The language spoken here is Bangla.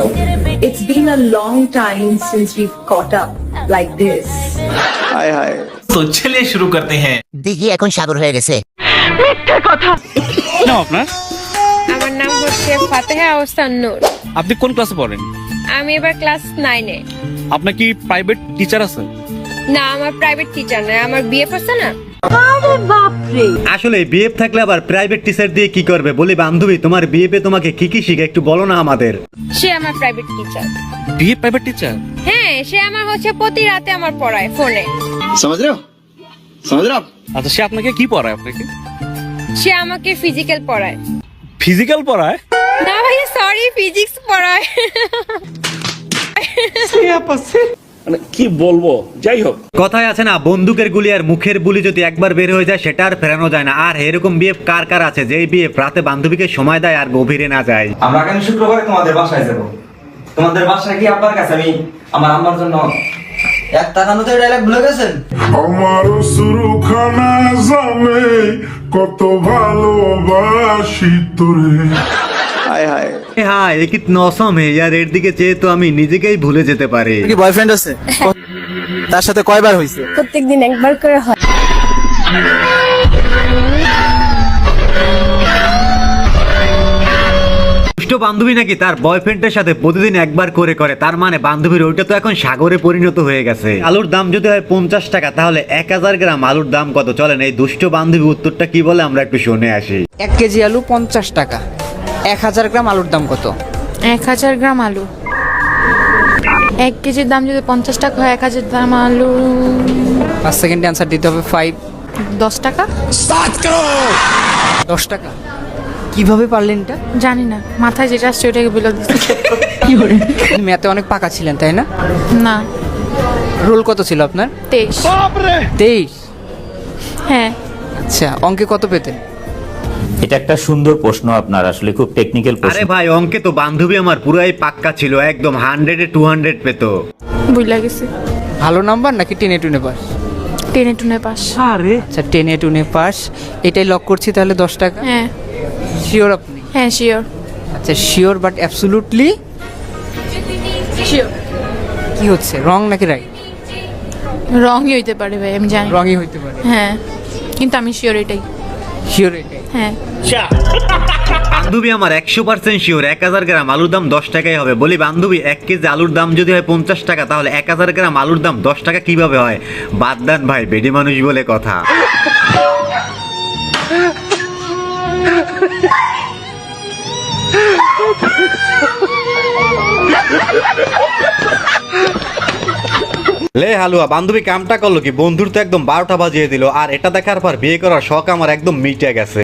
It's been a long time since we've caught up like this. हाय हाय। तो चलिए शुरू करते हैं। দেখি এখন সাগর হয়ে গেছে। নাম আপনার? আমার নাম হচ্ছে ফাতেহা আহসান নূর। আপনি কোন ক্লাসে পড়েন? আমি এবার ক্লাস 9 এ। আপনার কি প্রাইভেট টিচার আছে? না, আমার প্রাইভেট টিচার না, আমার বিএফ আছে না। আসলে বিএফ থাকলে আবার প্রাইভেট টিচার দিয়ে কি করবে? বলি বান্ধবী, তোমার বিএফ এ তোমাকে কি কি শিখে একটু বলো না আমাদের। সে আমার private teacher. BA private teacher? হ্যাঁ, সে আমার হচ্ছে প্রতি রাতে আমার পড়ায় ফোনে। समझ रहे हो? समझ रहे हो आप? আচ্ছা, সে আপনাকে কি পড়ায়? আপনাকে সে আমাকে ফিজিক্যাল পড়ায়। ফিজিক্যাল পড়ায়? না ভাইয়া, সরি, ফিজিক্স পড়ায়। মানে কি বলবো, যাই হোক। কথায় আছে না, বন্দুকের গুলি আর মুখের বুলি যদি একবার বের হয়ে যায় সেটা আর ফেরানো যায় না। আর এরকম বিএফ কার কার আছে যেই বিএফ রাতে বান্ধবীকে সময় দেয় আর গভীরে না যায়? আমরা আগামী শুক্রবারে তোমাদের বাসায় যাব। তোমাদের বাসায় কি আপনার কাছে আমি আমার আম্মার জন্য এক টাকানোতে ডায়লগ ভুলে গেছেন? আমার সুরখানা জানে কত ভালোবাসি তোরে। हाय हाय। হ্যাঁ, এ কি নসম হে यार, এর দিকে চেয়ে তো আমি নিজেকেই ভুলে যেতে পারি। কি বয়ফ্রেন্ড আছে? তার সাথে কয়বার হইছে? প্রত্যেকদিন একবার করে হয়। দুষ্ট বান্ধবী নাকি তার বয়ফ্রেন্ডের সাথে প্রতিদিন একবার করে করে, তার মানে বান্ধবীর ওইটা তো এখন সাগরে পরিণত হয়ে গেছে। আলুর দাম যদি হয় 50 টাকা, তাহলে 1000 গ্রাম আলুর দাম কত? চলেন এই দুষ্ট বান্ধবী উত্তরটা কি বলে আমরা একটু শুনে আসি। 1 কেজি আলু 50 টাকা। 1000 গ্রাম আলুর দাম কত? 1000 গ্রাম আলু। 1 কেজির দাম যদি 50 টাকা হয়, 1000 গ্রাম আলু 5 সেকেন্ডে অ্যান্সার দিতে হবে। 10 টাকা। 10 টাকা কিভাবে পারলেন এটা? জানি না, মাথায় যেটা আসছে ওটাকে বলে দিচ্ছি। আপনি ম্যাথে অনেক পাকা ছিলেন, তাই না? না, রোল কত ছিল আপনার? 23। 23? হ্যাঁ। আচ্ছা, অঙ্কে কত পেতেন? এটা একটা সুন্দর প্রশ্ন আপনার, আসলে খুব টেকনিক্যাল প্রশ্ন। আরে ভাই, অঙ্কে তো বান্ধবী আমার পুরাই পাক্কা ছিল, একদম 100 এ 200 পেতো। বুঝলা গেছে। ভালো নাম্বার নাকি টেনে টুনে পাস? টেনে টুনে পাস। আরে আচ্ছা, টেনে টুনে পাস, এটাই লক করছি তাহলে 10 টাকা। হ্যাঁ। শিওর আপনি? হ্যাঁ, শিওর। আচ্ছা, শিওর বাট অ্যাবসলিউটলি শিওর। কি হচ্ছে, রং নাকি রাইট? রংই হইতে পারে ভাই, আমি জানি। রংই হইতে পারে। হ্যাঁ, কিন্তু আমি শিওর এটাই। শিওর এটাই? হ্যাঁ। বান্ধবী আমার 100% শিওর 1000 গ্রাম আলুর দাম 10 টাকাই হবে। বলি বান্ধবী, 1 কেজি আলুর দাম যদি হয় 50 টাকা, তাহলে 1000 গ্রাম আলুর দাম 10 টাকা কিভাবে হয়? বাদ দেন ভাই, বেডি মানুষ বলে কথা। লে হালুয়া, বান্ধবী কামটা করলো কি? বন্ধুর তো একদম 12টা বাজিয়ে দিল, আর এটা দেখার পর বিয়ে করার শখ আমার একদম মিটে গেছে।